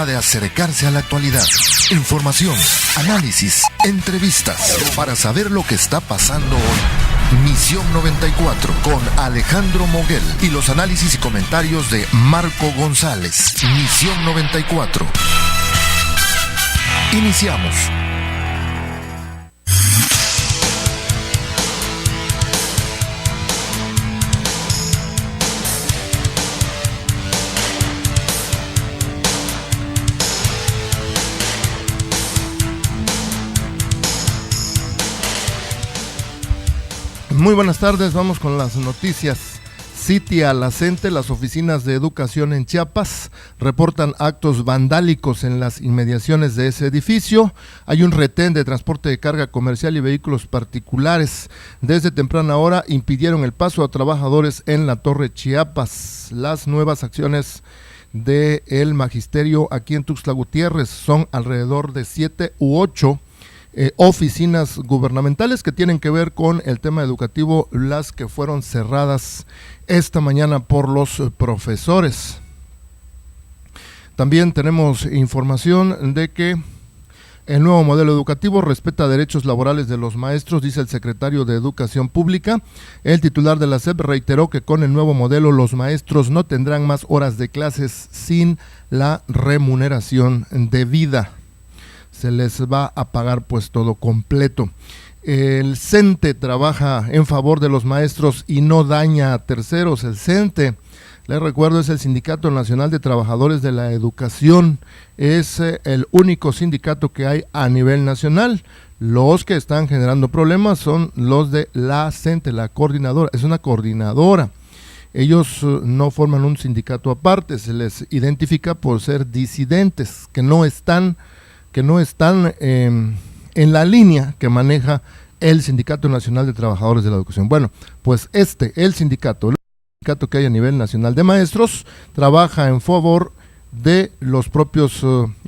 forma de acercarse a la actualidad. Información, análisis, entrevistas, para saber lo que está pasando hoy. Misión 94 con Alejandro Moguel y los análisis y comentarios de Marco González. Misión 94. Iniciamos. Muy buenas tardes, vamos con las noticias. Sitia la CENTE, las oficinas de educación en Chiapas reportan actos vandálicos en las inmediaciones de ese edificio. Hay un retén de transporte de carga comercial y vehículos particulares. Desde temprana hora impidieron el paso a trabajadores en la Torre Chiapas. Las nuevas acciones del magisterio aquí en Tuxtla Gutiérrez son alrededor de 7 u 8 oficinas gubernamentales que tienen que ver con el tema educativo, las que fueron cerradas esta mañana por los profesores. También tenemos información de que el nuevo modelo educativo respeta derechos laborales de los maestros, dice el secretario de Educación Pública. El titular de la SEP reiteró que con el nuevo modelo los maestros no tendrán más horas de clases sin la remuneración debida. Se les va a pagar pues todo completo. El CENTE trabaja en favor de los maestros y no daña a terceros. El CENTE, les recuerdo, es el Sindicato Nacional de Trabajadores de la Educación. Es el único sindicato que hay a nivel nacional. Los que están generando problemas son los de la CENTE, la coordinadora. Es una coordinadora. Ellos no forman un sindicato aparte, se les identifica por ser disidentes, que no están en la línea que maneja el Sindicato Nacional de Trabajadores de la Educación. Bueno, pues el sindicato que hay a nivel nacional de maestros, trabaja en favor de los propios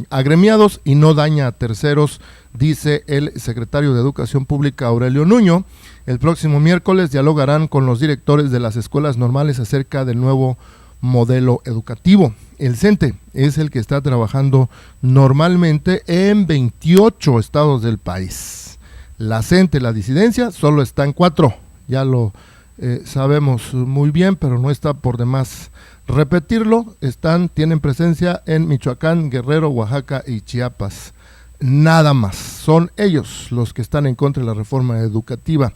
agremiados y no daña a terceros, dice el secretario de Educación Pública, Aurelio Nuño. El próximo miércoles dialogarán con los directores de las escuelas normales acerca del nuevo modelo educativo. El CENTE es el que está trabajando normalmente en 28 estados del país. La CENTE, la disidencia, solo está en 4, ya lo sabemos muy bien, pero no está por demás repetirlo. Tienen presencia en Michoacán, Guerrero, Oaxaca y Chiapas. Nada más, son ellos los que están en contra de la reforma educativa.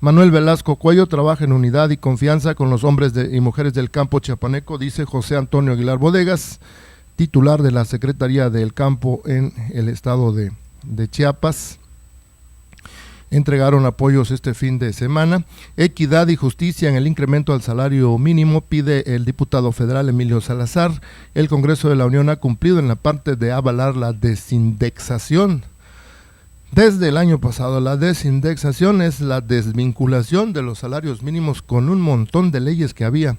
Manuel Velasco Cuello trabaja en unidad y confianza con los hombres y mujeres del campo chiapaneco, dice José Antonio Aguilar Bodegas, titular de la Secretaría del Campo en el estado de Chiapas. Entregaron apoyos este fin de semana. Equidad y justicia en el incremento al salario mínimo, pide el diputado federal Emilio Salazar. El Congreso de la Unión ha cumplido en la parte de avalar la desindexación. Desde el año pasado, la desindexación es la desvinculación de los salarios mínimos con un montón de leyes que había.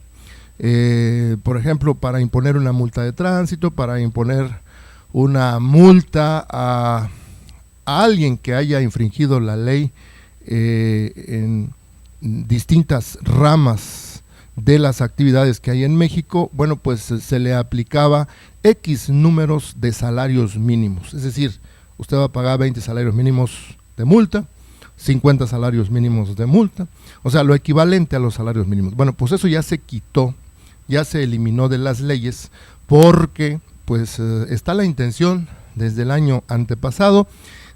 Por ejemplo, para imponer una multa de tránsito, para imponer una multa a alguien que haya infringido la ley en distintas ramas de las actividades que hay en México. Bueno, pues se le aplicaba X números de salarios mínimos, es decir, usted va a pagar 20 salarios mínimos de multa, 50 salarios mínimos de multa, o sea, lo equivalente a los salarios mínimos. Bueno, pues eso ya se quitó, ya se eliminó de las leyes, porque pues está la intención desde el año antepasado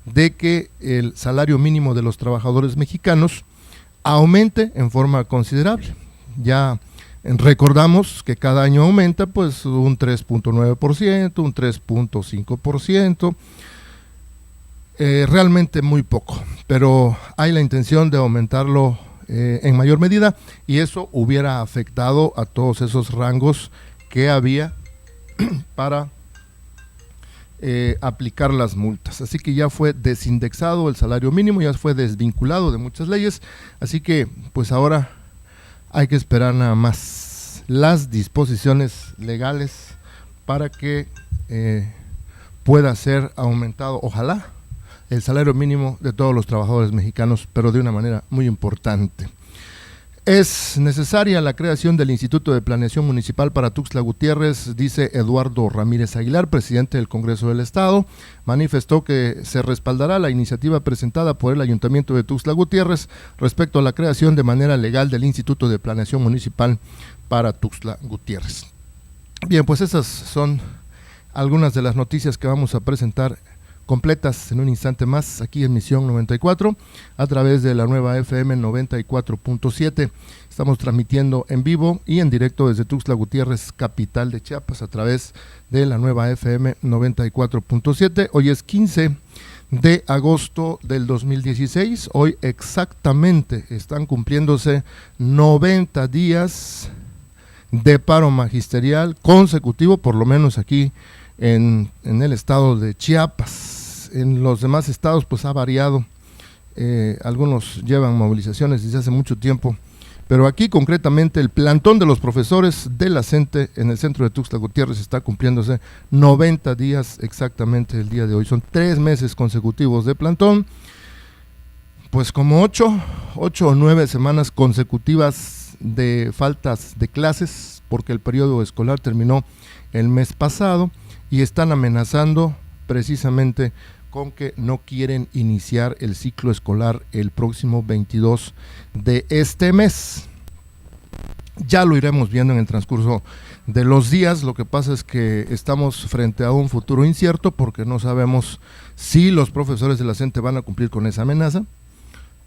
de que el salario mínimo de los trabajadores mexicanos aumente en forma considerable. Ya recordamos que cada año aumenta pues un 3.9%, un 3.5%, realmente muy poco, pero hay la intención de aumentarlo en mayor medida, y eso hubiera afectado a todos esos rangos que había para aplicar las multas. Así que ya fue desindexado el salario mínimo, ya fue desvinculado de muchas leyes, así que pues ahora hay que esperar nada más las disposiciones legales para que pueda ser aumentado, ojalá, el salario mínimo de todos los trabajadores mexicanos, pero de una manera muy importante. Es necesaria la creación del Instituto de Planeación Municipal para Tuxtla Gutiérrez, dice Eduardo Ramírez Aguilar, presidente del Congreso del Estado. Manifestó que se respaldará la iniciativa presentada por el Ayuntamiento de Tuxtla Gutiérrez respecto a la creación de manera legal del Instituto de Planeación Municipal para Tuxtla Gutiérrez. Bien, pues esas son algunas de las noticias que vamos a presentar completas en un instante más aquí en Misión 94 a través de la nueva FM 94.7. Estamos transmitiendo en vivo y en directo desde Tuxtla Gutiérrez, capital de Chiapas, a través de la nueva FM 94.7. Hoy es 15 de agosto del 2016. Hoy exactamente están cumpliéndose 90 días de paro magisterial consecutivo, por lo menos aquí en el estado de Chiapas. En los demás estados pues ha variado, algunos llevan movilizaciones desde hace mucho tiempo, pero aquí concretamente el plantón de los profesores de la CENTE en el centro de Tuxtla Gutiérrez está cumpliéndose 90 días exactamente el día de hoy. Son 3 meses consecutivos de plantón, pues como 8 o 9 semanas consecutivas de faltas de clases, porque el periodo escolar terminó el mes pasado y están amenazando precisamente con que no quieren iniciar el ciclo escolar el próximo 22 de este mes. Ya lo iremos viendo en el transcurso de los días. Lo que pasa es que estamos frente a un futuro incierto porque no sabemos si los profesores de la CENTE van a cumplir con esa amenaza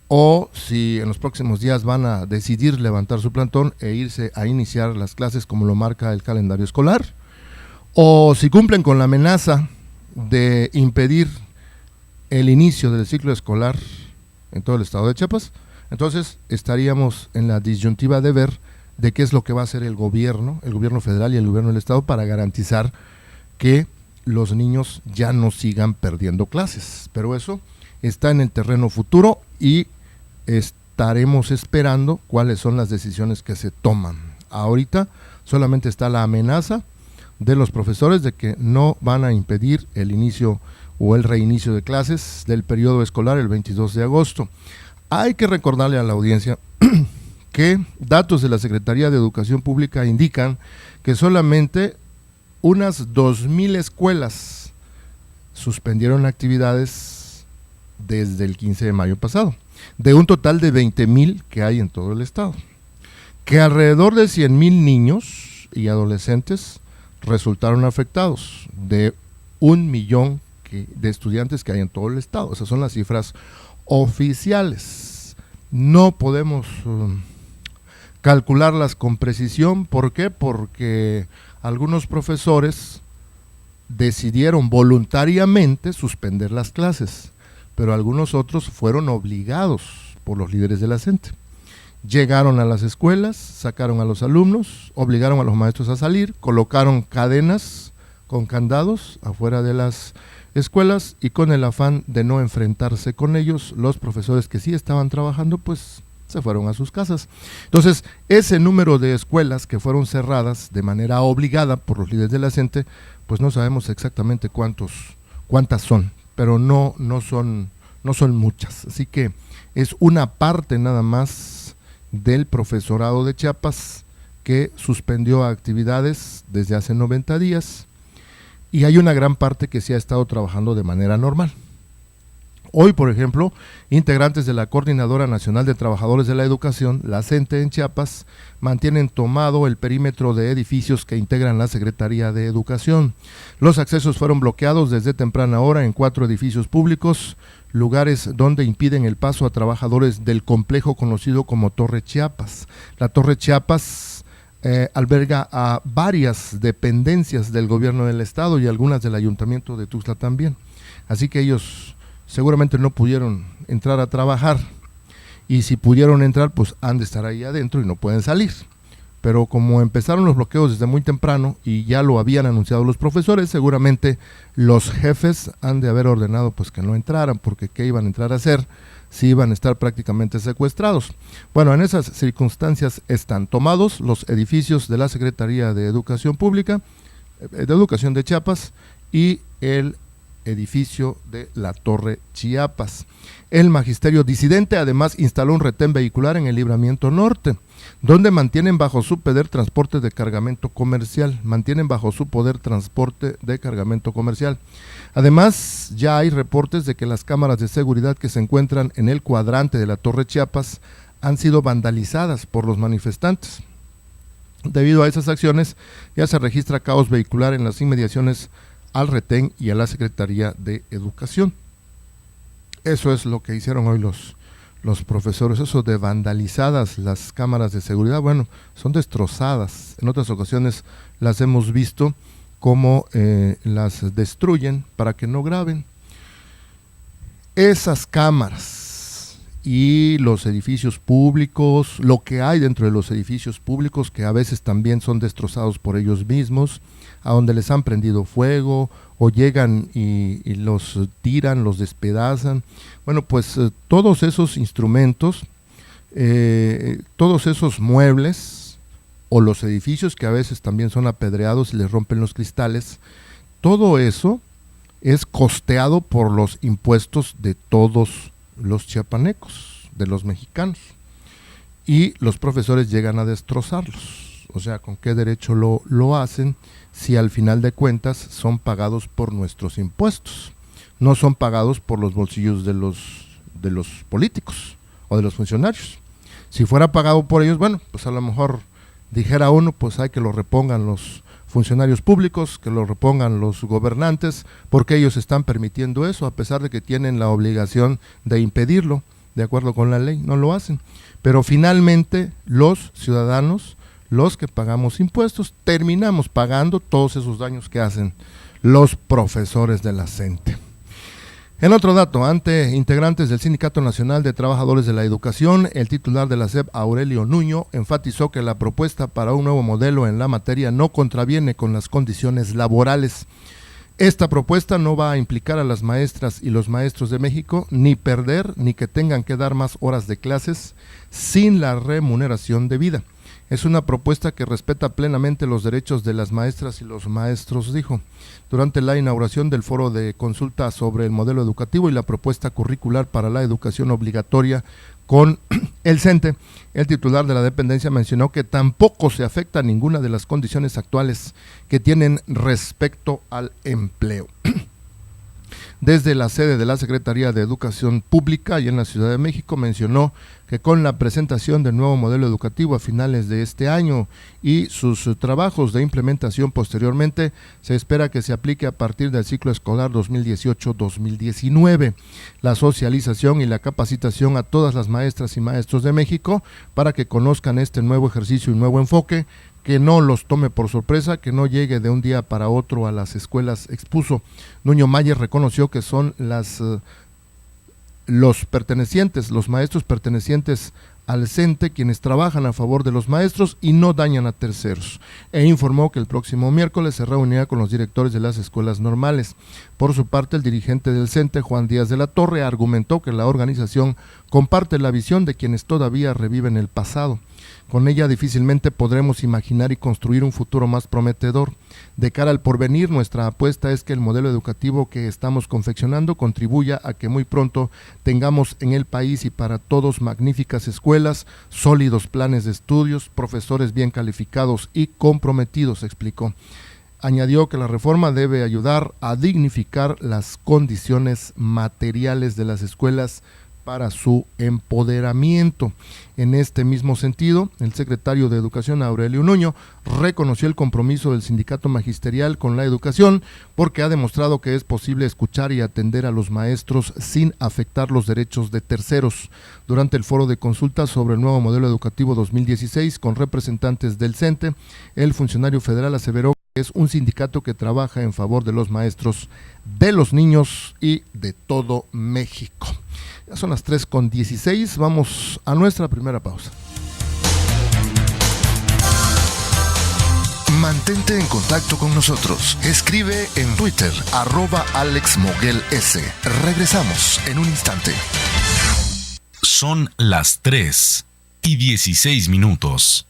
o si en los próximos días van a decidir levantar su plantón e irse a iniciar las clases como lo marca el calendario escolar, o si cumplen con la amenaza de impedir el inicio del ciclo escolar en todo el estado de Chiapas. Entonces estaríamos en la disyuntiva de ver de qué es lo que va a hacer el gobierno federal y el gobierno del estado para garantizar que los niños ya no sigan perdiendo clases. Pero eso está en el terreno futuro y estaremos esperando cuáles son las decisiones que se toman. Ahorita solamente está la amenaza de los profesores de que no van a impedir el inicio o el reinicio de clases del periodo escolar el 22 de agosto. Hay que recordarle a la audiencia que datos de la Secretaría de Educación Pública indican que solamente unas 2,000 escuelas suspendieron actividades desde el 15 de mayo pasado, de un total de 20,000 que hay en todo el estado, que alrededor de 100,000 niños y adolescentes resultaron afectados, de 1,000,000 de estudiantes que hay en todo el estado. Esas son las cifras oficiales. No podemos calcularlas con precisión. ¿Por qué? Porque algunos profesores decidieron voluntariamente suspender las clases, pero algunos otros fueron obligados por los líderes de la CENTE. Llegaron a las escuelas, sacaron a los alumnos, obligaron a los maestros a salir, colocaron cadenas con candados afuera de las escuelas y con el afán de no enfrentarse con ellos, los profesores que sí estaban trabajando pues se fueron a sus casas. Entonces ese número de escuelas que fueron cerradas de manera obligada por los líderes de la CENTE, pues no sabemos exactamente cuántas son, pero no son muchas, así que es una parte nada más del profesorado de Chiapas que suspendió actividades desde hace 90 días y hay una gran parte que sí ha estado trabajando de manera normal. Hoy, por ejemplo, integrantes de la Coordinadora Nacional de Trabajadores de la Educación, la CENTE en Chiapas, mantienen tomado el perímetro de edificios que integran la Secretaría de Educación. Los accesos fueron bloqueados desde temprana hora en 4 edificios públicos, lugares donde impiden el paso a trabajadores del complejo conocido como Torre Chiapas. La Torre Chiapas alberga a varias dependencias del gobierno del estado y algunas del ayuntamiento de Tuxtla también. Así que ellos seguramente no pudieron entrar a trabajar y si pudieron entrar pues han de estar ahí adentro y no pueden salir. Pero como empezaron los bloqueos desde muy temprano y ya lo habían anunciado los profesores, seguramente los jefes han de haber ordenado pues que no entraran, porque ¿qué iban a entrar a hacer si iban a estar prácticamente secuestrados? Bueno, en esas circunstancias están tomados los edificios de la Secretaría de Educación Pública, de Educación de Chiapas y el edificio de la Torre Chiapas. El magisterio disidente además instaló un retén vehicular en el Libramiento Norte, donde mantienen bajo su poder transporte de cargamento comercial. Además, ya hay reportes de que las cámaras de seguridad que se encuentran en el cuadrante de la Torre Chiapas han sido vandalizadas por los manifestantes. Debido a esas acciones, ya se registra caos vehicular en las inmediaciones al retén y a la Secretaría de Educación. Eso es lo que hicieron hoy los profesores, eso de vandalizadas las cámaras de seguridad. Bueno, son destrozadas. En otras ocasiones las hemos visto cómo las destruyen para que no graben. Esas cámaras y los edificios públicos, lo que hay dentro de los edificios públicos, que a veces también son destrozados por ellos mismos, a donde les han prendido fuego o llegan y los tiran, los despedazan. Bueno, pues todos esos instrumentos, todos esos muebles o los edificios que a veces también son apedreados y les rompen los cristales, todo eso es costeado por los impuestos de todos los chiapanecos, de los mexicanos, y los profesores llegan a destrozarlos. O sea, ¿con qué derecho lo hacen si al final de cuentas son pagados por nuestros impuestos? No son pagados por los bolsillos de los políticos o de los funcionarios. Si fuera pagado por ellos, bueno, pues a lo mejor dijera uno, pues hay que lo repongan los funcionarios públicos, que lo repongan los gobernantes, porque ellos están permitiendo eso, a pesar de que tienen la obligación de impedirlo, de acuerdo con la ley, no lo hacen. Pero finalmente los ciudadanos, los que pagamos impuestos, terminamos pagando todos esos daños que hacen los profesores de la CENTE. En otro dato, ante integrantes del Sindicato Nacional de Trabajadores de la Educación, el titular de la SEP, Aurelio Nuño, enfatizó que la propuesta para un nuevo modelo en la materia no contraviene con las condiciones laborales. Esta propuesta no va a implicar a las maestras y los maestros de México ni perder ni que tengan que dar más horas de clases sin la remuneración debida. Es una propuesta que respeta plenamente los derechos de las maestras y los maestros, dijo. Durante la inauguración del foro de consulta sobre el modelo educativo y la propuesta curricular para la educación obligatoria con el CENTE, el titular de la dependencia mencionó que tampoco se afecta a ninguna de las condiciones actuales que tienen respecto al empleo. Desde la sede de la Secretaría de Educación Pública y en la Ciudad de México mencionó que con la presentación del nuevo modelo educativo a finales de este año y sus trabajos de implementación posteriormente, se espera que se aplique a partir del ciclo escolar 2018-2019. La socialización y la capacitación a todas las maestras y maestros de México para que conozcan este nuevo ejercicio y nuevo enfoque, que no los tome por sorpresa, que no llegue de un día para otro a las escuelas, expuso. Nuño Mayer reconoció que son los maestros pertenecientes al CENTE quienes trabajan a favor de los maestros y no dañan a terceros, e informó que el próximo miércoles se reunirá con los directores de las escuelas normales. Por su parte, el dirigente del CENTE, Juan Díaz de la Torre, argumentó que la organización comparte la visión de quienes todavía reviven el pasado. Con ella difícilmente podremos imaginar y construir un futuro más prometedor. De cara al porvenir, nuestra apuesta es que el modelo educativo que estamos confeccionando contribuya a que muy pronto tengamos en el país y para todos magníficas escuelas, sólidos planes de estudios, profesores bien calificados y comprometidos, explicó. Añadió que la reforma debe ayudar a dignificar las condiciones materiales de las escuelas para su empoderamiento. En este mismo sentido, el secretario de Educación, Aurelio Nuño, reconoció el compromiso del sindicato magisterial con la educación porque ha demostrado que es posible escuchar y atender a los maestros sin afectar los derechos de terceros. Durante el foro de consulta sobre el nuevo modelo educativo 2016 con representantes del CENTE, el funcionario federal aseveró que es un sindicato que trabaja en favor de los maestros, de los niños y de todo México. Ya son las 3:16, vamos a nuestra primera pausa. Mantente en contacto con nosotros. Escribe en Twitter, @AlexMoguelS. Regresamos en un instante. Son las 3:16.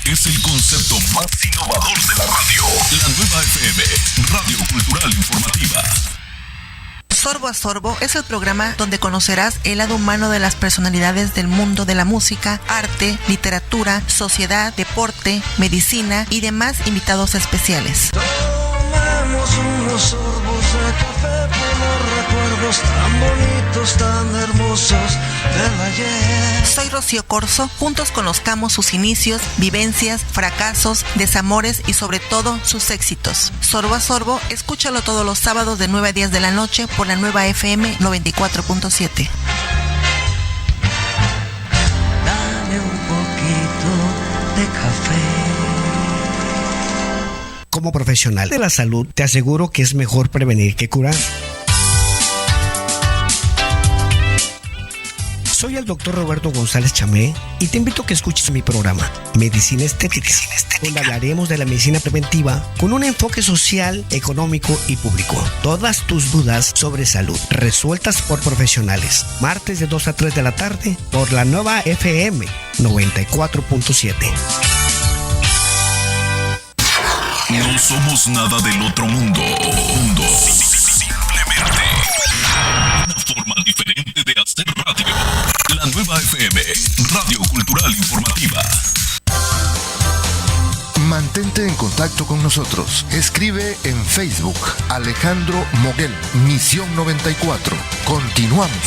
es el concepto más innovador de la radio. La nueva FM, Radio Cultural Informativa. Sorbo a Sorbo es el programa donde conocerás el lado humano de las personalidades del mundo de la música, arte, literatura, sociedad, deporte, medicina y demás invitados especiales. Tomemos unos sorbos de café por los recuerdos tan bonitos, tan hermosos del ayer. Soy Rocío Corso. Juntos conozcamos sus inicios, vivencias, fracasos, desamores y sobre todo sus éxitos. Sorbo a Sorbo, escúchalo todos los sábados de 9 a 10 de la noche por la nueva FM 94.7. Dame un poquito de café. Como profesional de la salud, te aseguro que es mejor prevenir que curar. Soy el doctor Roberto González Chamé y te invito a que escuches mi programa Medicina Estética, donde hablaremos de la medicina preventiva con un enfoque social, económico y público. Todas tus dudas sobre salud resueltas por profesionales. Martes de 2 a 3 de la tarde por la nueva FM 94.7. No somos nada del otro mundo. Simplemente una forma diferente de hacer radio. La nueva FM, Radio Cultural Informativa. Mantente en contacto con nosotros. Escribe en Facebook Alejandro Moguel, Misión 94. Continuamos.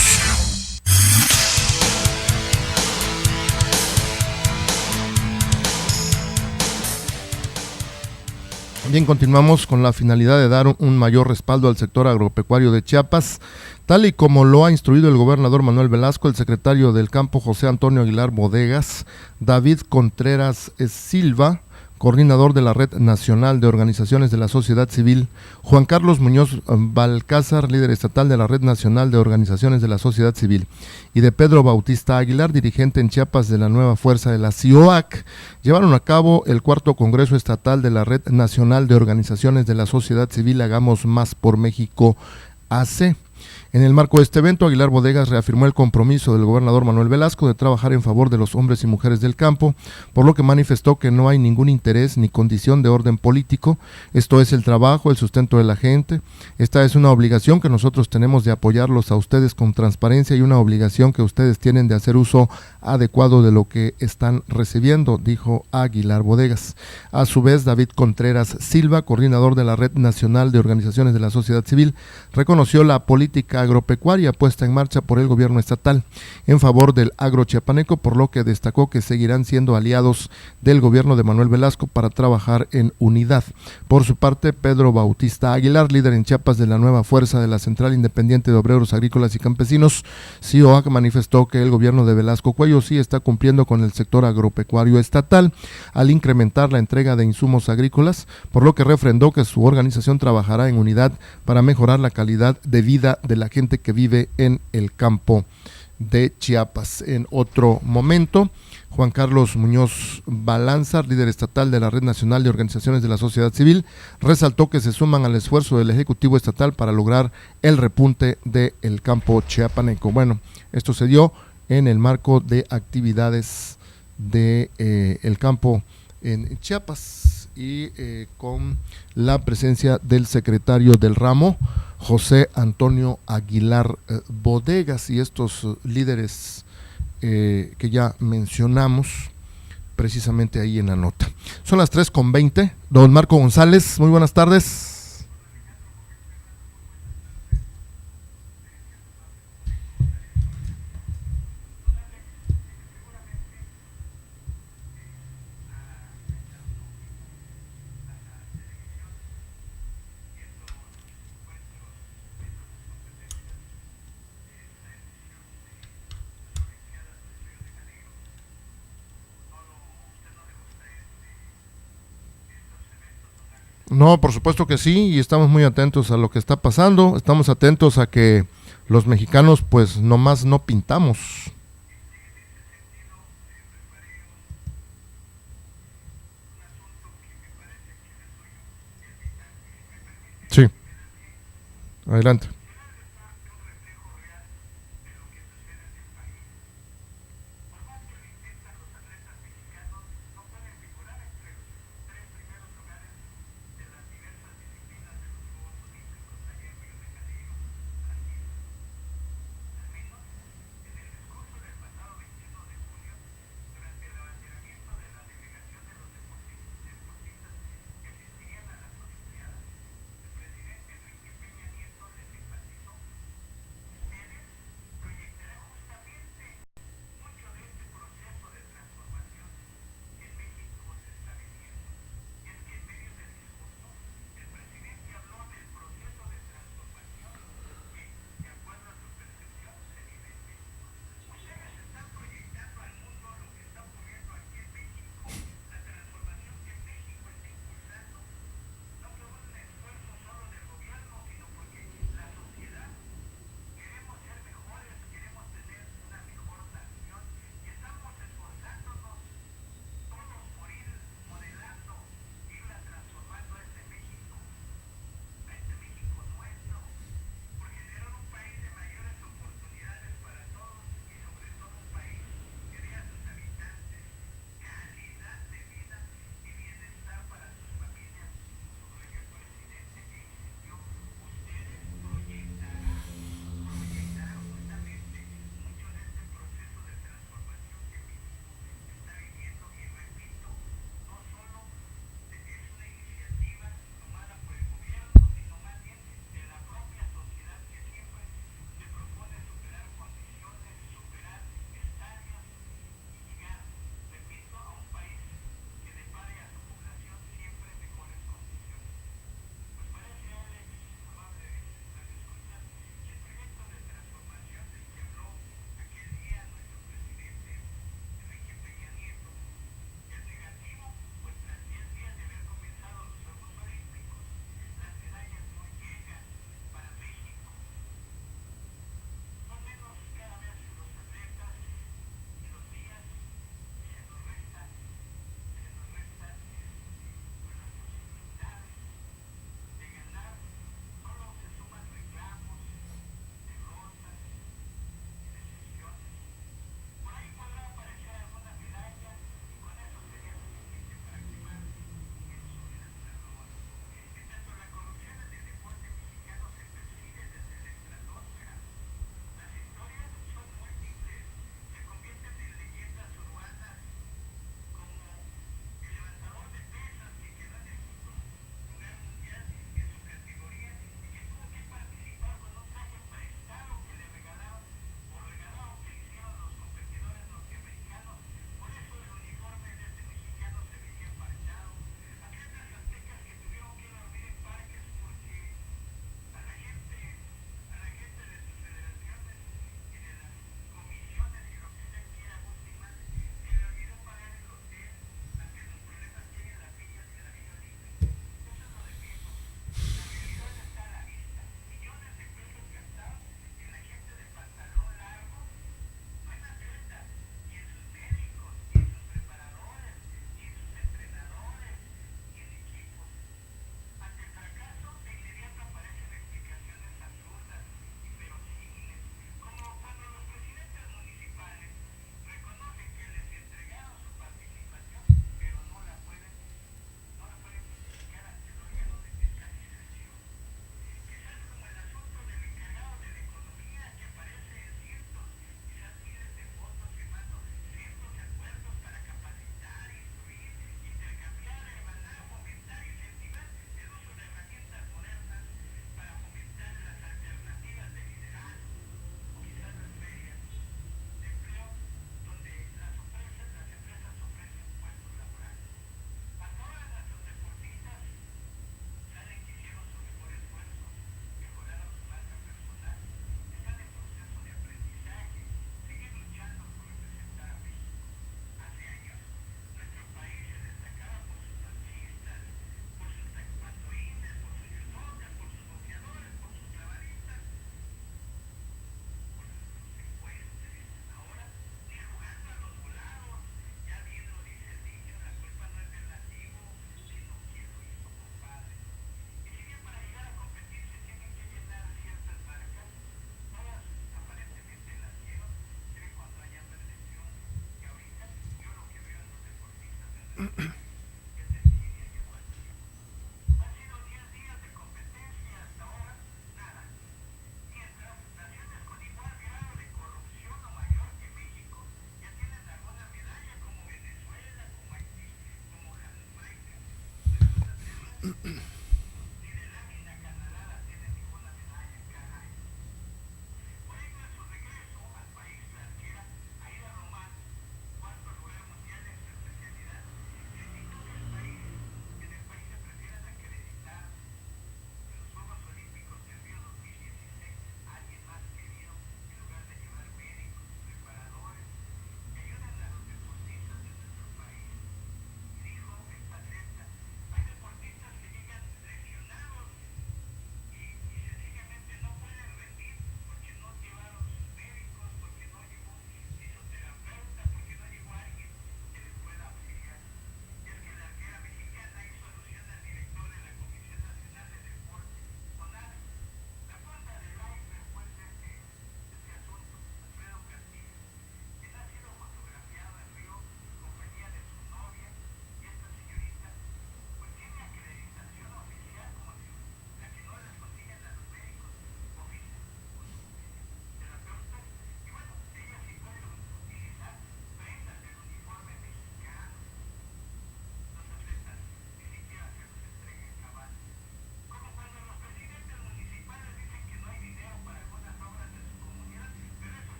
Bien, continuamos con la finalidad de dar un mayor respaldo al sector agropecuario de Chiapas, tal y como lo ha instruido el gobernador Manuel Velasco, el secretario del campo José Antonio Aguilar Bodegas, David Contreras Silva, coordinador de la Red Nacional de Organizaciones de la Sociedad Civil, Juan Carlos Muñoz Balcázar, líder estatal de la Red Nacional de Organizaciones de la Sociedad Civil, y de Pedro Bautista Aguilar, dirigente en Chiapas de la nueva fuerza de la CIOAC, llevaron a cabo el 4º Congreso Estatal de la Red Nacional de Organizaciones de la Sociedad Civil Hagamos Más por México AC. En el marco de este evento, Aguilar Bodegas reafirmó el compromiso del gobernador Manuel Velasco de trabajar en favor de los hombres y mujeres del campo, por lo que manifestó que no hay ningún interés ni condición de orden político. Esto es el trabajo, el sustento de la gente. Esta es una obligación que nosotros tenemos de apoyarlos a ustedes con transparencia y una obligación que ustedes tienen de hacer uso adecuado de lo que están recibiendo, dijo Aguilar Bodegas. A su vez, David Contreras Silva, coordinador de la Red Nacional de Organizaciones de la Sociedad Civil, reconoció la política agropecuaria puesta en marcha por el gobierno estatal en favor del agro chiapaneco, por lo que destacó que seguirán siendo aliados del gobierno de Manuel Velasco para trabajar en unidad. Por su parte, Pedro Bautista Aguilar, líder en Chiapas de la nueva fuerza de la Central Independiente de Obreros Agrícolas y Campesinos, CIOAC, manifestó que el gobierno de Velasco Cuello sí está cumpliendo con el sector agropecuario estatal al incrementar la entrega de insumos agrícolas, por lo que refrendó que su organización trabajará en unidad para mejorar la calidad de vida de la gente que vive en el campo de Chiapas. En otro momento, Juan Carlos Muñoz Balcázar, líder estatal de la Red Nacional de Organizaciones de la Sociedad Civil, resaltó que se suman al esfuerzo del Ejecutivo Estatal para lograr el repunte del campo chiapaneco. Bueno, esto se dio en el marco de actividades de el campo en Chiapas y con la presencia del secretario del ramo, José Antonio Aguilar Bodegas, y estos líderes que ya mencionamos precisamente ahí en la nota. Son las 3:20. Don Marco González, muy buenas tardes. No, por supuesto que sí, y estamos muy atentos a lo que está pasando, estamos atentos a que los mexicanos pues nomás no pintamos. Sí, adelante.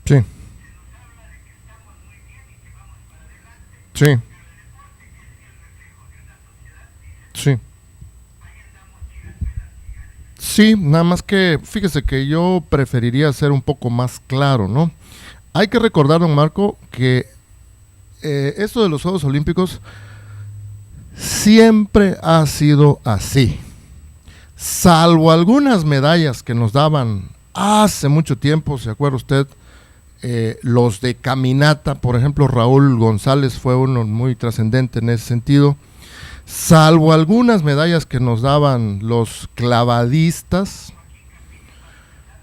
Sí. Sí. Sí. Sí, nada más que fíjese que yo preferiría ser un poco más claro, ¿no? Hay que recordar, don Marco, que esto de los Juegos Olímpicos siempre ha sido así. Salvo algunas medallas que nos daban hace mucho tiempo, ¿se acuerda usted? Los de caminata, por ejemplo, Raúl González fue uno muy trascendente en ese sentido. Salvo algunas medallas que nos daban los clavadistas,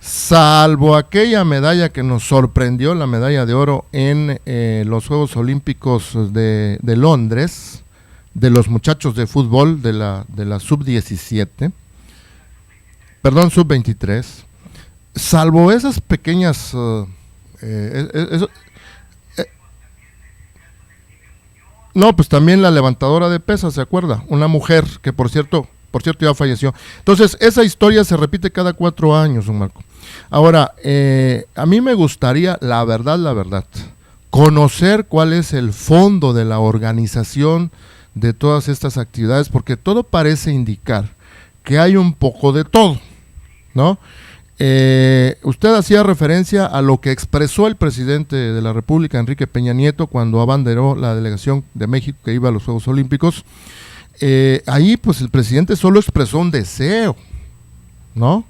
salvo aquella medalla que nos sorprendió, la medalla de oro en los Juegos Olímpicos de Londres, de los muchachos de fútbol de la sub-17, perdón, sub-23, salvo esas pequeñas... no, pues también la levantadora de pesas, ¿se acuerda? Una mujer que por cierto ya falleció. Entonces, esa historia se repite cada 4 años, don Marco. Ahora, a mí me gustaría, la verdad, conocer cuál es el fondo de la organización de todas estas actividades, porque todo parece indicar que hay un poco de todo, ¿no? Usted hacía referencia a lo que expresó el presidente de la República, Enrique Peña Nieto, cuando abanderó la delegación de México que iba a los Juegos Olímpicos. Ahí pues el presidente solo expresó un deseo, ¿no?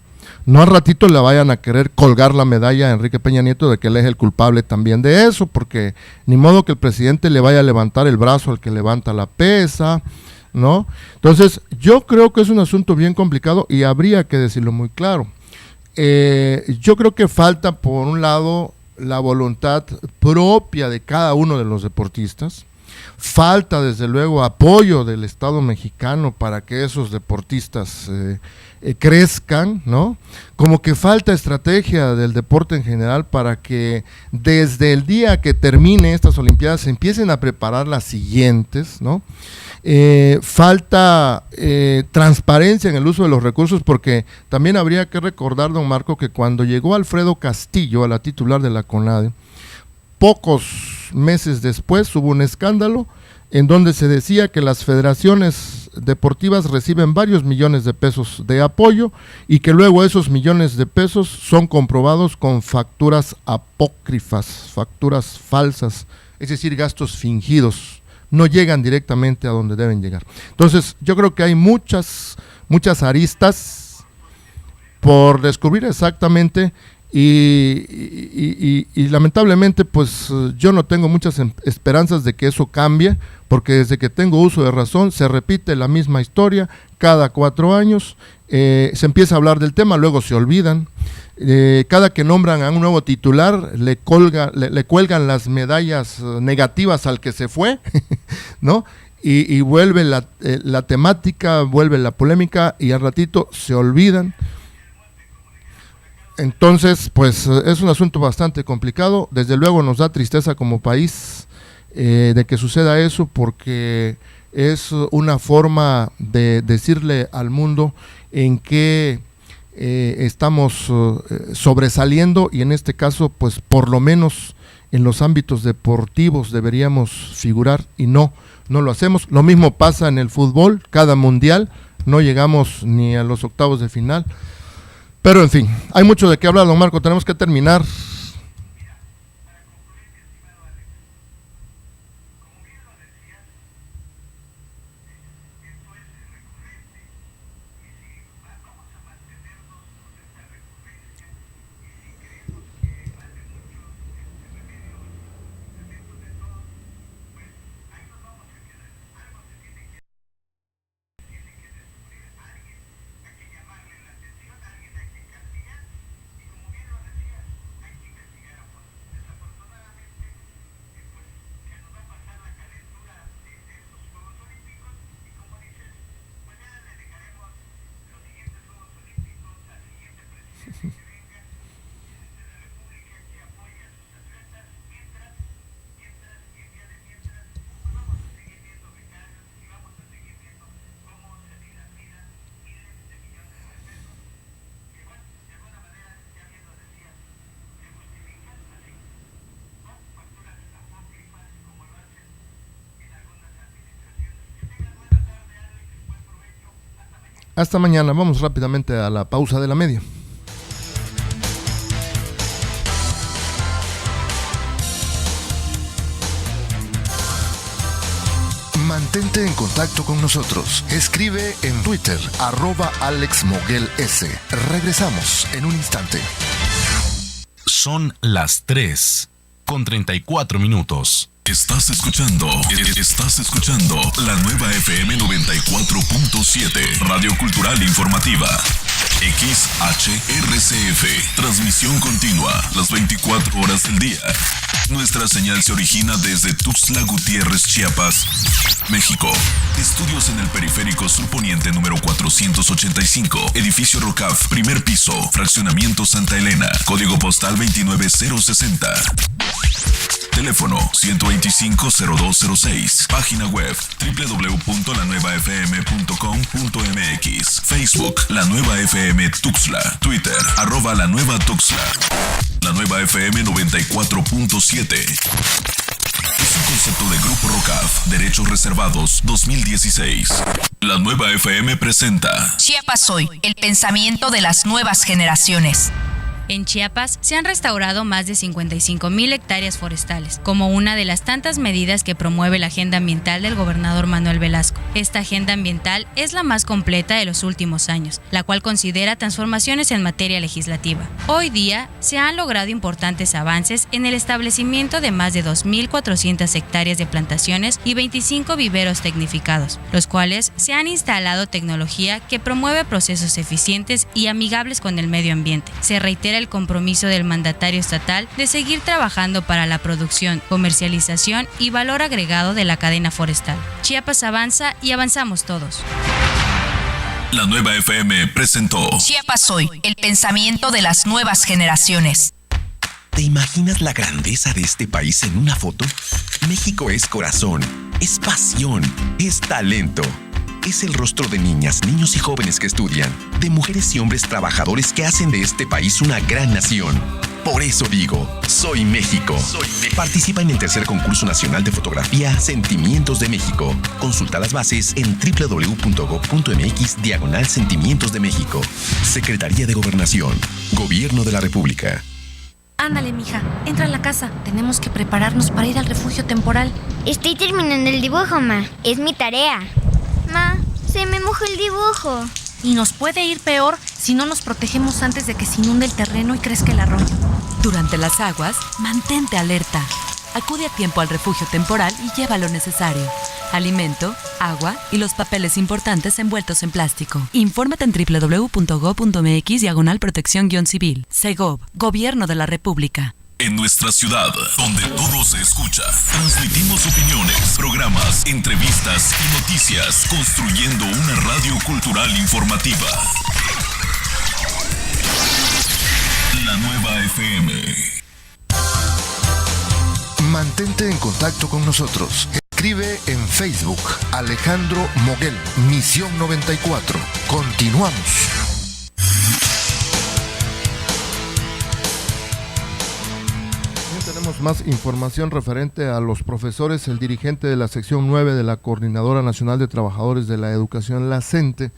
No al ratito le vayan a querer colgar la medalla a Enrique Peña Nieto de que él es el culpable también de eso, porque ni modo que el presidente le vaya a levantar el brazo al que levanta la pesa, ¿no? Entonces yo creo que es un asunto bien complicado y habría que decirlo muy claro. Yo creo que falta, por un lado, la voluntad propia de cada uno de los deportistas. Falta, desde luego, apoyo del Estado mexicano para que esos deportistas crezcan, ¿no? Como que falta estrategia del deporte en general para que desde el día que termine estas Olimpiadas se empiecen a preparar las siguientes, ¿no? falta transparencia en el uso de los recursos, porque también habría que recordar, don Marco, que cuando llegó Alfredo Castillo a la titular de la CONADE, pocos meses después hubo un escándalo en donde se decía que las federaciones deportivas reciben varios millones de pesos de apoyo y que luego esos millones de pesos son comprobados con facturas apócrifas, facturas falsas, es decir, gastos fingidos, no llegan directamente a donde deben llegar. Entonces, yo creo que hay muchas aristas por descubrir exactamente. Y lamentablemente pues yo no tengo muchas esperanzas de que eso cambie, porque desde que tengo uso de razón se repite la misma historia cada 4 años, se empieza a hablar del tema, luego se olvidan, cada que nombran a un nuevo titular le cuelgan las medallas negativas al que se fue, ¿no? Y vuelve la temática, vuelve la polémica y al ratito se olvidan. Entonces, pues es un asunto bastante complicado. Desde luego nos da tristeza como país de que suceda eso, porque es una forma de decirle al mundo en que estamos sobresaliendo, y en este caso, pues por lo menos en los ámbitos deportivos deberíamos figurar, y no lo hacemos. Lo mismo pasa en el fútbol, cada mundial no llegamos ni a los octavos de final. Pero en fin, hay mucho de qué hablar, don Marco, tenemos que terminar. Hasta mañana, vamos rápidamente a la pausa de la media. Mantente en contacto con nosotros. Escribe en Twitter, @AlexMoguelS. Regresamos en un instante. Son las 3:34. Estás escuchando la nueva FM 94.7, Radio Cultural Informativa. XHRCF, transmisión continua, las 24 horas del día. Nuestra señal se origina desde Tuxtla Gutiérrez, Chiapas, México. Estudios en el Periférico Sur Poniente número 485, Edificio Rocaf, primer piso, Fraccionamiento Santa Elena, código postal 29060. Teléfono 125-0206. Página web www.lanuevafm.com.mx. Facebook La Nueva FM Tuxtla. Twitter @La Nueva Tuxtla. La Nueva FM 94.7. Es un concepto de Grupo Rocaf, Derechos Reservados 2016. La Nueva FM presenta Chiapas Hoy, el pensamiento de las nuevas generaciones. En Chiapas se han restaurado más de 55,000 hectáreas forestales, como una de las tantas medidas que promueve la agenda ambiental del gobernador Manuel Velasco. Esta agenda ambiental es la más completa de los últimos años, la cual considera transformaciones en materia legislativa. Hoy día se han logrado importantes avances en el establecimiento de más de 2,400 hectáreas de plantaciones y 25 viveros tecnificados, los cuales se han instalado tecnología que promueve procesos eficientes y amigables con el medio ambiente. Se reitera el compromiso del mandatario estatal de seguir trabajando para la producción, comercialización y valor agregado de la cadena forestal. Chiapas avanza y avanzamos todos. La Nueva FM presentó Chiapas Hoy, el pensamiento de las nuevas generaciones. ¿Te imaginas la grandeza de este país en una foto? México es corazón, es pasión, es talento. Es el rostro de niñas, niños y jóvenes que estudian, de mujeres y hombres trabajadores que hacen de este país una gran nación. Por eso digo, soy México. Participa en el tercer concurso nacional de fotografía Sentimientos de México. Consulta las bases en www.gov.mx/Sentimientos de México. Secretaría de Gobernación, Gobierno de la República. Ándale, mija, entra a la casa. Tenemos que prepararnos para ir al refugio temporal. Estoy terminando el dibujo, ma. Es mi tarea. Ma, se me mojó el dibujo. Y nos puede ir peor si no nos protegemos antes de que se inunde el terreno y crezca el arroyo. Durante las aguas, mantente alerta. Acude a tiempo al refugio temporal y lleva lo necesario: alimento, agua y los papeles importantes envueltos en plástico. Infórmate en www.gov.mx/protección-civil. Segov, Gobierno de la República. En nuestra ciudad, donde todo se escucha, transmitimos opiniones, programas, entrevistas y noticias, construyendo una radio cultural informativa. La Nueva FM. Mantente en contacto con nosotros. Escribe en Facebook Alejandro Moguel, Misión 94. Continuamos. Tenemos más información referente a los profesores. El dirigente de la sección 9 de la Coordinadora Nacional de Trabajadores de la Educación, la CENTE,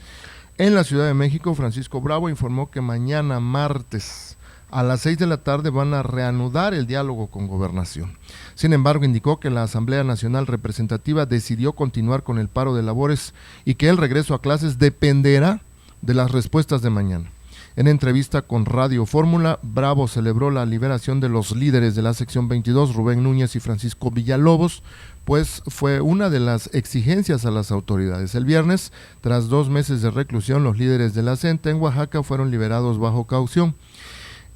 en la Ciudad de México, Francisco Bravo, informó que mañana martes a las 6 de la tarde van a reanudar el diálogo con Gobernación. Sin embargo, indicó que la Asamblea Nacional Representativa decidió continuar con el paro de labores y que el regreso a clases dependerá de las respuestas de mañana. En entrevista con Radio Fórmula, Bravo celebró la liberación de los líderes de la sección 22, Rubén Núñez y Francisco Villalobos, pues fue una de las exigencias a las autoridades. El viernes, tras 2 meses de reclusión, los líderes de la CENTE en Oaxaca fueron liberados bajo caución.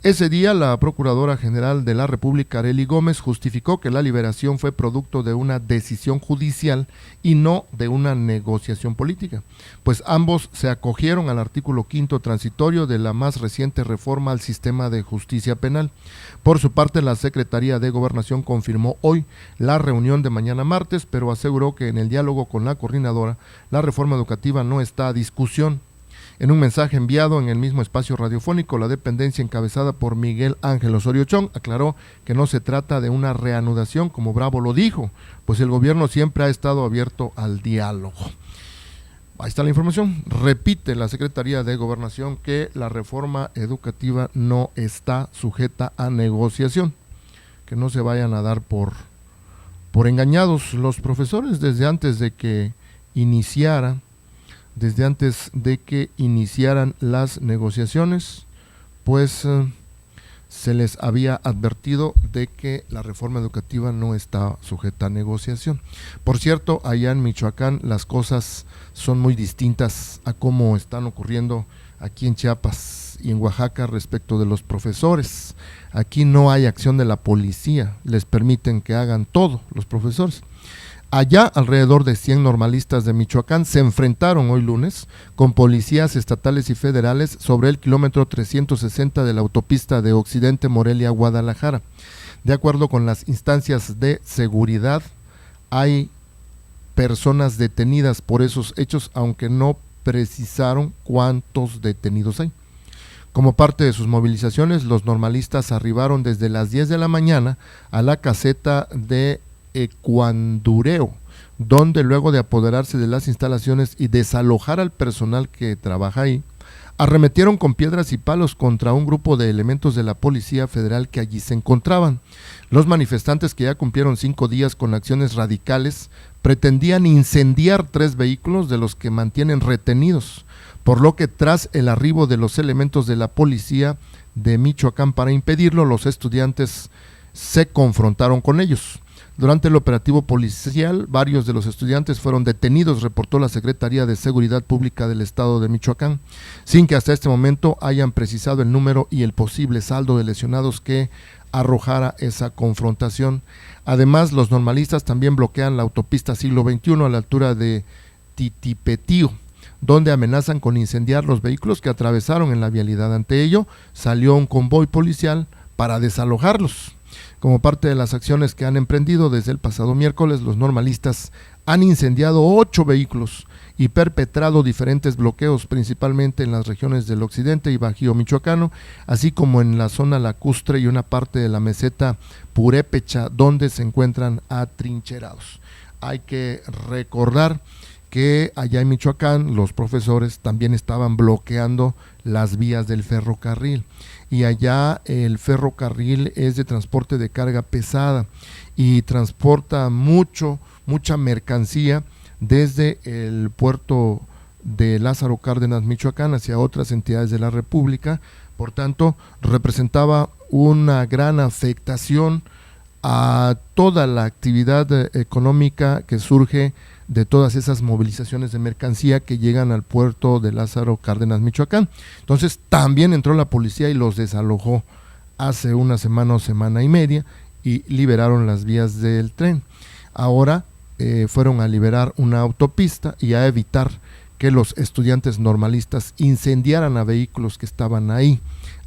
Ese día, la Procuradora General de la República, Arely Gómez, justificó que la liberación fue producto de una decisión judicial y no de una negociación política, pues ambos se acogieron al artículo 5º transitorio de la más reciente reforma al sistema de justicia penal. Por su parte, la Secretaría de Gobernación confirmó hoy la reunión de mañana martes, pero aseguró que en el diálogo con la coordinadora, la reforma educativa no está a discusión. En un mensaje enviado en el mismo espacio radiofónico, la dependencia encabezada por Miguel Ángel Osorio Chong aclaró que no se trata de una reanudación, como Bravo lo dijo, pues el gobierno siempre ha estado abierto al diálogo. Ahí está la información. Repite la Secretaría de Gobernación que la reforma educativa no está sujeta a negociación, que no se vayan a dar por engañados los profesores desde antes de que iniciaran las negociaciones, pues se les había advertido de que la reforma educativa no está sujeta a negociación. Por cierto, allá en Michoacán las cosas son muy distintas a cómo están ocurriendo aquí en Chiapas y en Oaxaca respecto de los profesores. Aquí no hay acción de la policía, les permiten que hagan todo los profesores. Allá, alrededor de 100 normalistas de Michoacán se enfrentaron hoy lunes con policías estatales y federales sobre el kilómetro 360 de la autopista de Occidente Morelia-Guadalajara. De acuerdo con las instancias de seguridad, hay personas detenidas por esos hechos, aunque no precisaron cuántos detenidos hay. Como parte de sus movilizaciones, los normalistas arribaron desde las 10 de la mañana a la caseta de Ecuandureo, donde luego de apoderarse de las instalaciones y desalojar al personal que trabaja ahí, arremetieron con piedras y palos contra un grupo de elementos de la Policía Federal que allí se encontraban. Los manifestantes, que ya cumplieron 5 días con acciones radicales, pretendían incendiar 3 vehículos de los que mantienen retenidos, por lo que tras el arribo de los elementos de la policía de Michoacán para impedirlo, los estudiantes se confrontaron con ellos. Durante el operativo policial, varios de los estudiantes fueron detenidos, reportó la Secretaría de Seguridad Pública del Estado de Michoacán, sin que hasta este momento hayan precisado el número y el posible saldo de lesionados que arrojara esa confrontación. Además, los normalistas también bloquean la autopista Siglo XXI a la altura de Titipetío, donde amenazan con incendiar los vehículos que atravesaron en la vialidad. Ante ello, salió un convoy policial para desalojarlos. Como parte de las acciones que han emprendido desde el pasado miércoles, los normalistas han incendiado 8 vehículos y perpetrado diferentes bloqueos, principalmente en las regiones del occidente y bajío michoacano, así como en la zona lacustre y una parte de la meseta purépecha, donde se encuentran atrincherados. Hay que recordar que allá en Michoacán los profesores también estaban bloqueando las vías del ferrocarril, y allá el ferrocarril es de transporte de carga pesada y transporta mucha mercancía desde el puerto de Lázaro Cárdenas, Michoacán, hacia otras entidades de la República. Por tanto, representaba una gran afectación a toda la actividad económica que surge de todas esas movilizaciones de mercancía que llegan al puerto de Lázaro Cárdenas, Michoacán. Entonces también entró la policía y los desalojó hace una semana o semana y media y liberaron las vías del tren. Ahora fueron a liberar una autopista y a evitar que los estudiantes normalistas incendiaran a vehículos que estaban ahí.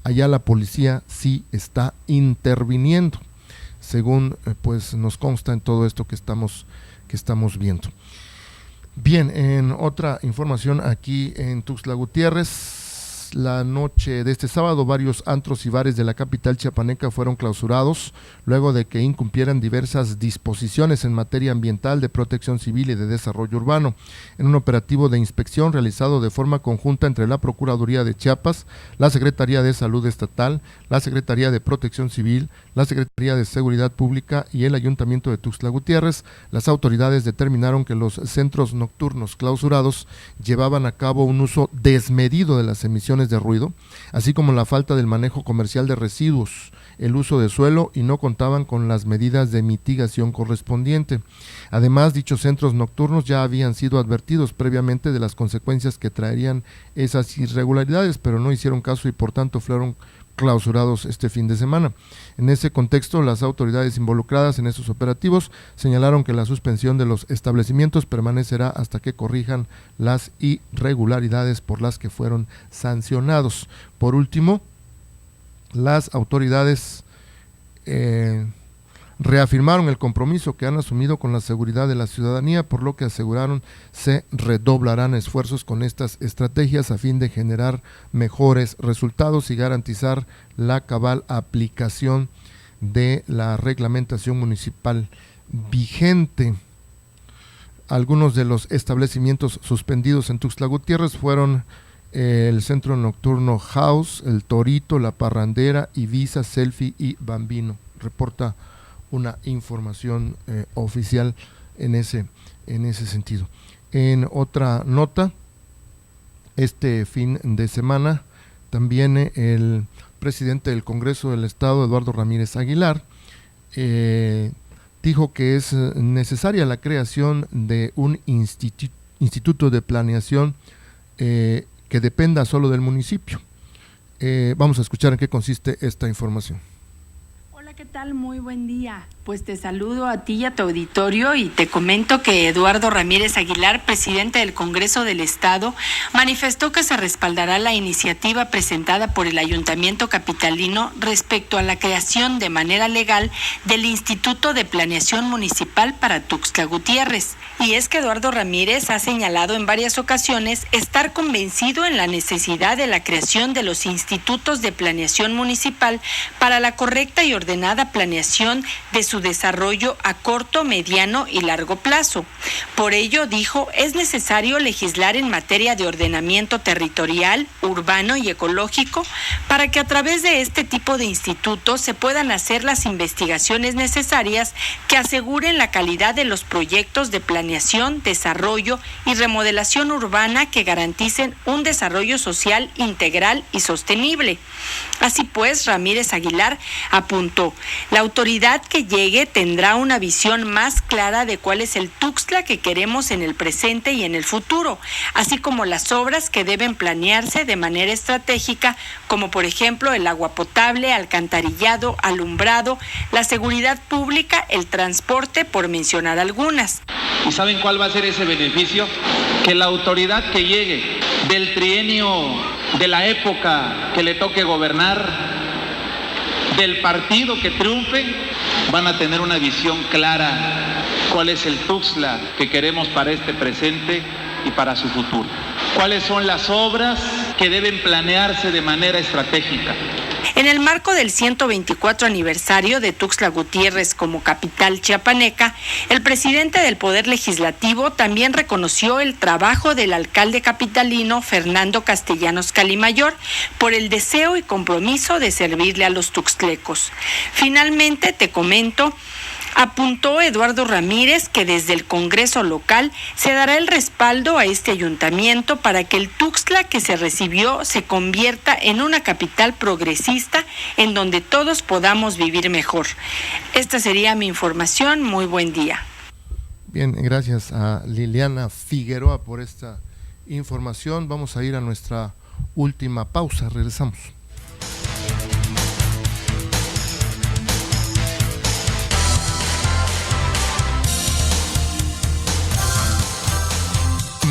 Allá la policía sí está interviniendo, según pues nos consta en todo esto que estamos viendo. Bien, en otra información aquí en Tuxtla Gutiérrez, la noche de este sábado varios antros y bares de la capital chiapaneca fueron clausurados luego de que incumplieran diversas disposiciones en materia ambiental, de protección civil y de desarrollo urbano. En un operativo de inspección realizado de forma conjunta entre la Procuraduría de Chiapas, la Secretaría de Salud Estatal, la Secretaría de Protección Civil, la Secretaría de Seguridad Pública y el Ayuntamiento de Tuxtla Gutiérrez, las autoridades determinaron que los centros nocturnos clausurados llevaban a cabo un uso desmedido de las emisiones de ruido, así como la falta del manejo comercial de residuos, el uso de suelo, y no contaban con las medidas de mitigación correspondiente. Además, dichos centros nocturnos ya habían sido advertidos previamente de las consecuencias que traerían esas irregularidades, pero no hicieron caso y por tanto fueron clausurados este fin de semana. En ese contexto, las autoridades involucradas en estos operativos señalaron que la suspensión de los establecimientos permanecerá hasta que corrijan las irregularidades por las que fueron sancionados. Por último, las autoridades reafirmaron el compromiso que han asumido con la seguridad de la ciudadanía, por lo que aseguraron se redoblarán esfuerzos con estas estrategias a fin de generar mejores resultados y garantizar la cabal aplicación de la reglamentación municipal vigente. Algunos de los establecimientos suspendidos en Tuxtla Gutiérrez fueron el centro nocturno House, el Torito, la Parrandera, Ibiza, Selfie y Bambino. Reporta una información oficial en ese sentido. En otra nota, este fin de semana también el presidente del Congreso del Estado, Eduardo Ramírez Aguilar, dijo que es necesaria la creación de un instituto de planeación que dependa solo del municipio. Vamos a escuchar en qué consiste esta información. ¿Qué tal? Muy buen día. Pues te saludo a ti y a tu auditorio y te comento que Eduardo Ramírez Aguilar, presidente del Congreso del Estado, manifestó que se respaldará la iniciativa presentada por el Ayuntamiento capitalino respecto a la creación de manera legal del Instituto de Planeación Municipal para Tuxtla Gutiérrez. Y es que Eduardo Ramírez ha señalado en varias ocasiones estar convencido en la necesidad de la creación de los institutos de planeación municipal para la correcta y ordenada planeación de su desarrollo a corto, mediano y largo plazo. Por ello, dijo, es necesario legislar en materia de ordenamiento territorial, urbano y ecológico para que a través de este tipo de institutos se puedan hacer las investigaciones necesarias que aseguren la calidad de los proyectos de planeación, desarrollo y remodelación urbana que garanticen un desarrollo social integral y sostenible. Así pues, Ramírez Aguilar apuntó, la autoridad que llegue tendrá una visión más clara de cuál es el Tuxtla que queremos en el presente y en el futuro, así como las obras que deben planearse de manera estratégica, como por ejemplo el agua potable, alcantarillado, alumbrado, la seguridad pública, el transporte, por mencionar algunas. ¿Y saben cuál va a ser ese beneficio? Que la autoridad que llegue del trienio de la época que le toque gobernar del partido que triunfe van a tener una visión clara cuál es el Tuxtla que queremos para este presente y para su futuro. ¿Cuáles son las obras que deben planearse de manera estratégica? En el marco del 124 aniversario de Tuxtla Gutiérrez como capital chiapaneca, el presidente del Poder Legislativo también reconoció el trabajo del alcalde capitalino Fernando Castellanos Calimayor por el deseo y compromiso de servirle a los tuxtlecos. Finalmente, te comento, apuntó Eduardo Ramírez que desde el Congreso local se dará el respaldo a este ayuntamiento para que el Tuxtla que se recibió se convierta en una capital progresista en donde todos podamos vivir mejor. Esta sería mi información. Muy buen día. Bien, gracias a Liliana Figueroa por esta información. Vamos a ir a nuestra última pausa. Regresamos.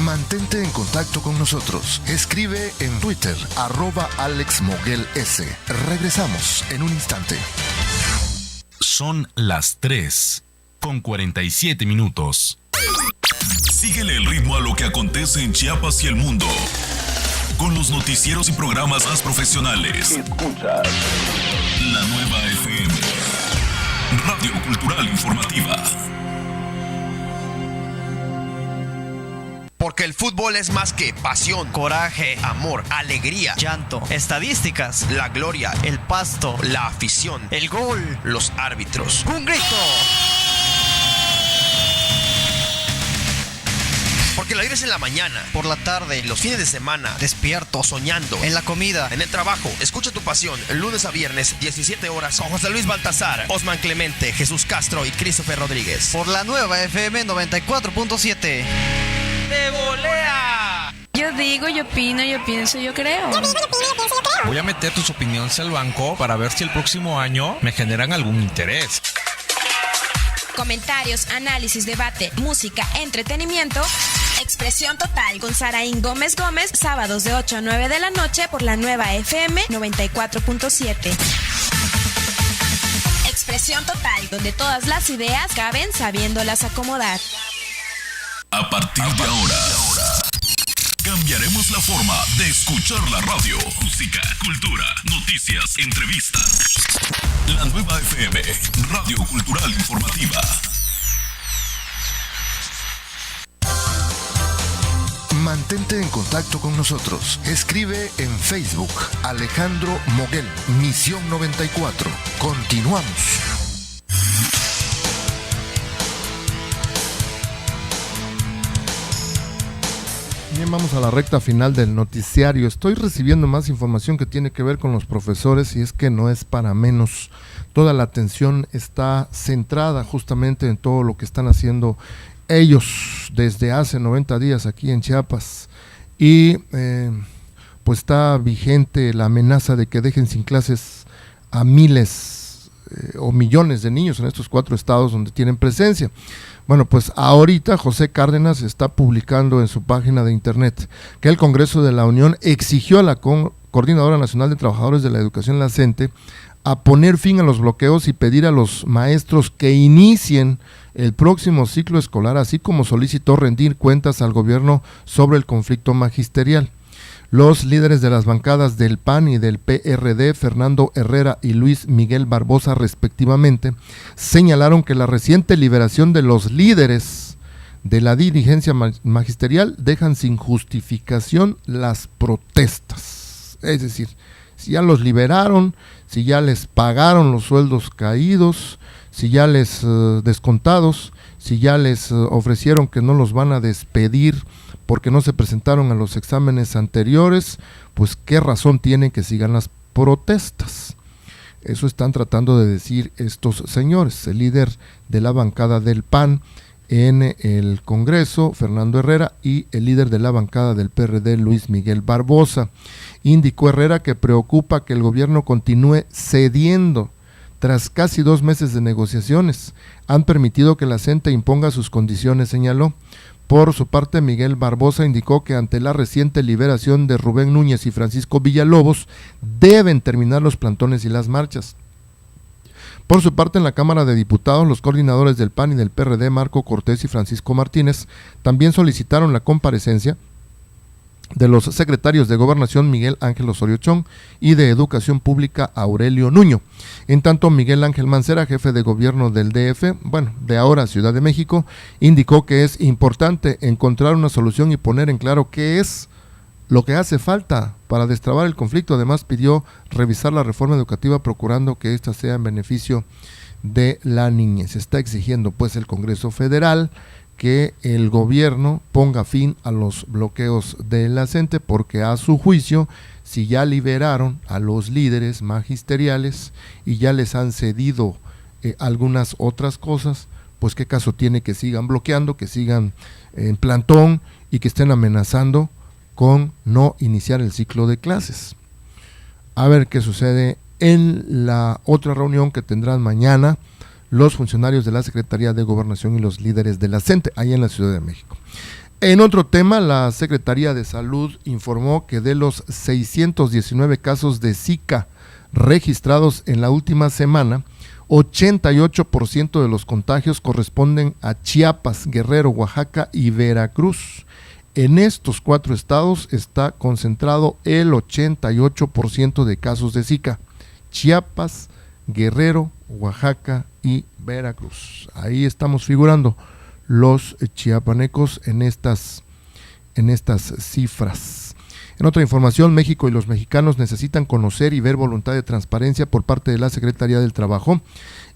Mantente en contacto con nosotros. Escribe en Twitter, @AlexMoguelS. Regresamos en un instante. Son las 3:47. Síguele el ritmo a lo que acontece en Chiapas y el mundo. Con los noticieros y programas más profesionales. Escuchas la Nueva FM. Radio Cultural Informativa. Porque el fútbol es más que pasión, coraje, amor, alegría, llanto, estadísticas, la gloria, el pasto, la afición, el gol, los árbitros. ¡Un grito! Porque la vives en la mañana, por la tarde, los fines de semana, despierto, soñando, en la comida, en el trabajo. Escucha tu pasión, lunes a viernes, 17 horas, con José Luis Baltazar, Osman Clemente, Jesús Castro y Christopher Rodríguez. Por la Nueva FM 94.7. ¡De volea! Yo digo, yo opino, yo pienso, yo creo. Voy a meter tus opiniones al banco para ver si el próximo año me generan algún interés. Comentarios, análisis, debate, música, entretenimiento. Expresión Total con Saraín Gómez Gómez, sábados de 8 a 9 de la noche por la Nueva FM 94.7. Expresión Total, donde todas las ideas caben sabiéndolas acomodar. A partir de ahora, cambiaremos la forma de escuchar la radio. Música, cultura, noticias, entrevistas. La Nueva FM, Radio Cultural Informativa. Mantente en contacto con nosotros. Escribe en Facebook, Alejandro Moguel, Misión 94. Continuamos. Bien, vamos a la recta final del noticiario. Estoy recibiendo más información que tiene que ver con los profesores y es que no es para menos. Toda la atención está centrada justamente en todo lo que están haciendo ellos desde hace 90 días aquí en Chiapas y pues está vigente la amenaza de que dejen sin clases a miles o millones de niños en estos 4 estados donde tienen presencia. Bueno, pues ahorita José Cárdenas está publicando en su página de internet que el Congreso de la Unión exigió a la Coordinadora Nacional de Trabajadores de la Educación, la CENTE, a poner fin a los bloqueos y pedir a los maestros que inicien el próximo ciclo escolar, así como solicitó rendir cuentas al gobierno sobre el conflicto magisterial. Los líderes de las bancadas del PAN y del PRD, Fernando Herrera y Luis Miguel Barbosa respectivamente, señalaron que la reciente liberación de los líderes de la dirigencia magisterial dejan sin justificación las protestas. Es decir, si ya los liberaron, si ya les pagaron los sueldos caídos, si ya les descontados, si ya les ofrecieron que no los van a despedir porque no se presentaron a los exámenes anteriores, pues qué razón tienen que sigan las protestas. Eso están tratando de decir estos señores. El líder de la bancada del PAN en el Congreso, Fernando Herrera, y el líder de la bancada del PRD, Luis Miguel Barbosa. Indicó Herrera que preocupa que el gobierno continúe cediendo. Tras casi 2 meses de negociaciones, han permitido que la CENTE imponga sus condiciones, señaló. Por su parte, Miguel Barbosa indicó que ante la reciente liberación de Rubén Núñez y Francisco Villalobos, deben terminar los plantones y las marchas. Por su parte, en la Cámara de Diputados, los coordinadores del PAN y del PRD, Marco Cortés y Francisco Martínez, también solicitaron la comparecencia de los secretarios de Gobernación Miguel Ángel Osorio Chong y de Educación Pública Aurelio Nuño. En tanto, Miguel Ángel Mancera, jefe de gobierno del DF, de ahora Ciudad de México, indicó que es importante encontrar una solución y poner en claro qué es lo que hace falta para destrabar el conflicto. Además, pidió revisar la reforma educativa procurando que ésta sea en beneficio de la niñez. Está exigiendo pues el Congreso Federal que el gobierno ponga fin a los bloqueos de la CENTE, porque a su juicio, si ya liberaron a los líderes magisteriales y ya les han cedido algunas otras cosas, pues qué caso tiene que sigan bloqueando, que sigan en plantón y que estén amenazando con no iniciar el ciclo de clases. A ver qué sucede en la otra reunión que tendrán mañana los funcionarios de la Secretaría de Gobernación y los líderes de la CENTE, ahí en la Ciudad de México. En otro tema, la Secretaría de Salud informó que de los 619 casos de Zika registrados en la última semana, 88% de los contagios corresponden a Chiapas, Guerrero, Oaxaca y Veracruz. En estos 4 estados está concentrado el 88% de casos de Zika: Chiapas, Guerrero, Oaxaca y Veracruz. Ahí estamos figurando los chiapanecos en estas cifras. En otra información, México y los mexicanos necesitan conocer y ver voluntad de transparencia por parte de la Secretaría del Trabajo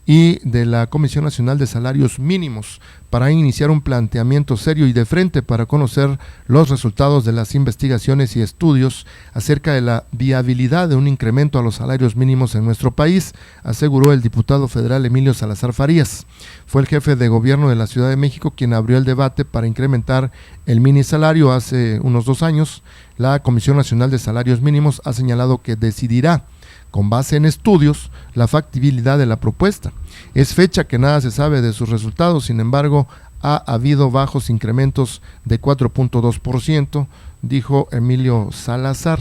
y de la Comisión Nacional de Salarios Mínimos para iniciar un planteamiento serio y de frente para conocer los resultados de las investigaciones y estudios acerca de la viabilidad de un incremento a los salarios mínimos en nuestro país, aseguró el diputado federal Emilio Salazar Farías. Fue el jefe de gobierno de la Ciudad de México quien abrió el debate para incrementar el minisalario hace unos 2 años. La Comisión Nacional de Salarios Mínimos ha señalado que decidirá, con base en estudios, la factibilidad de la propuesta. Es fecha que nada se sabe de sus resultados, sin embargo, ha habido bajos incrementos de 4.2%, dijo Emilio Salazar.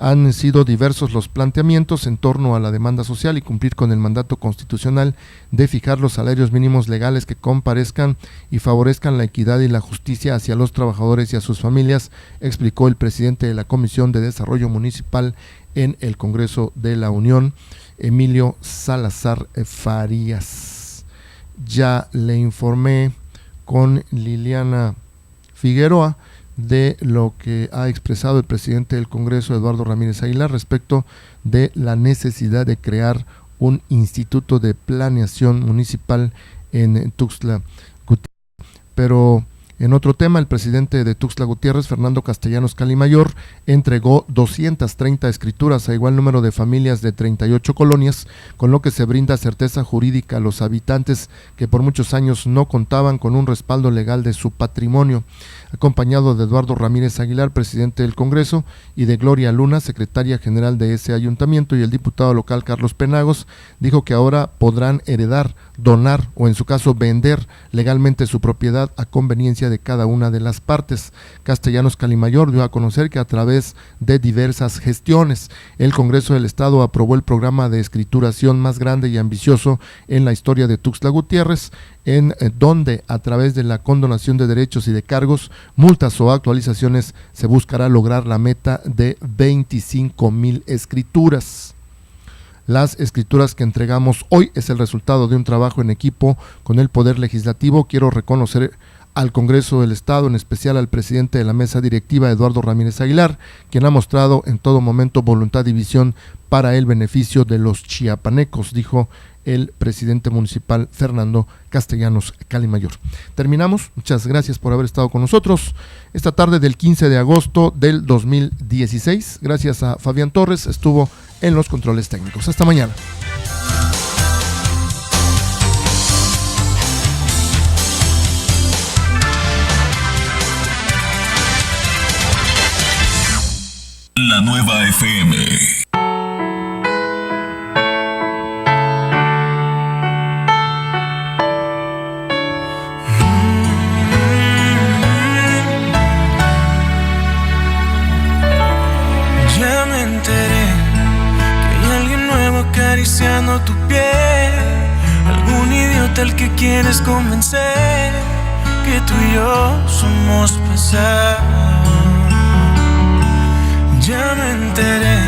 Han sido diversos los planteamientos en torno a la demanda social y cumplir con el mandato constitucional de fijar los salarios mínimos legales que comparezcan y favorezcan la equidad y la justicia hacia los trabajadores y a sus familias, explicó el presidente de la Comisión de Desarrollo Municipal en el Congreso de la Unión, Emilio Salazar Farías. Ya le informé con Liliana Figueroa de lo que ha expresado el presidente del Congreso, Eduardo Ramírez Aguilar, respecto de la necesidad de crear un instituto de planeación municipal en Tuxtla Gutiérrez. Pero en otro tema, el presidente de Tuxtla Gutiérrez, Fernando Castellanos Calimayor, entregó 230 escrituras a igual número de familias de 38 colonias, con lo que se brinda certeza jurídica a los habitantes que por muchos años no contaban con un respaldo legal de su patrimonio. Acompañado de Eduardo Ramírez Aguilar, presidente del Congreso, y de Gloria Luna, secretaria general de ese ayuntamiento, y el diputado local Carlos Penagos, dijo que ahora podrán heredar, donar o en su caso vender legalmente su propiedad a conveniencia de cada una de las partes. Castellanos Calimayor dio a conocer que a través de diversas gestiones, el Congreso del Estado aprobó el programa de escrituración más grande y ambicioso en la historia de Tuxtla Gutiérrez, en donde a través de la condonación de derechos y de cargos, multas o actualizaciones se buscará lograr la meta de 25,000 escrituras. Las escrituras que entregamos hoy es el resultado de un trabajo en equipo con el Poder Legislativo. Quiero reconocer al Congreso del Estado, en especial al presidente de la mesa directiva, Eduardo Ramírez Aguilar, quien ha mostrado en todo momento voluntad y visión para el beneficio de los chiapanecos, dijo el presidente municipal Fernando Castellanos Calimayor. Terminamos, muchas gracias por haber estado con nosotros esta tarde del 15 de agosto del 2016. Gracias a Fabián Torres, estuvo en los controles técnicos. Hasta mañana. La nueva FM. Ya me enteré que hay alguien nuevo acariciando besó tu piel. Algún idiota al que quieres convencer que tú y yo somos pasados. Ya me enteré.